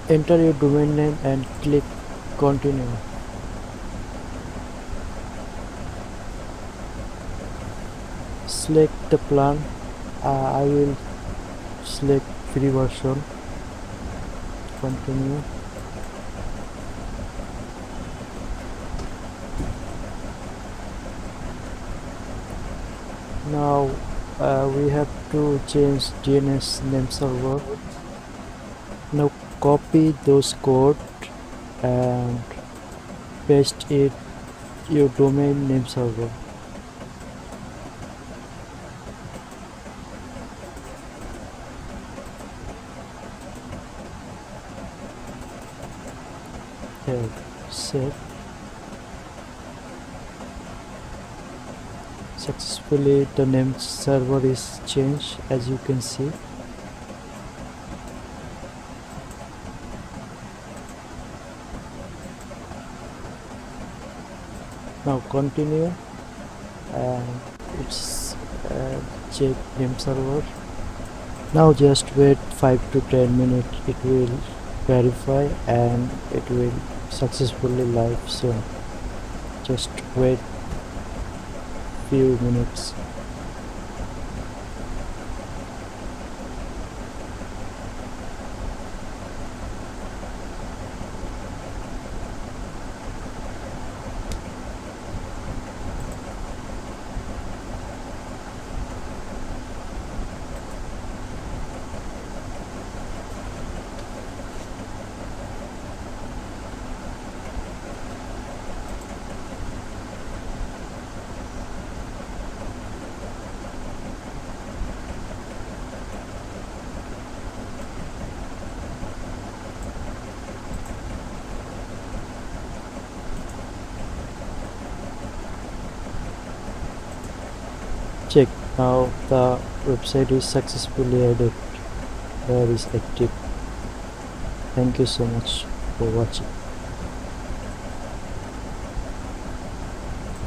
Enter your domain name and click continue. Select the plan. I will select free version. Continue. Now we have to change DNS name server. Now copy those code and paste it your domain name server. Here, save. Successfully the name server is changed, as you can see. Now continue and it's check name server. Now just wait 5 to 10 minutes, it will verify and it will successfully live soon. Just wait few minutes. Check, now the website is successfully added, there is active. Thank you so much for watching.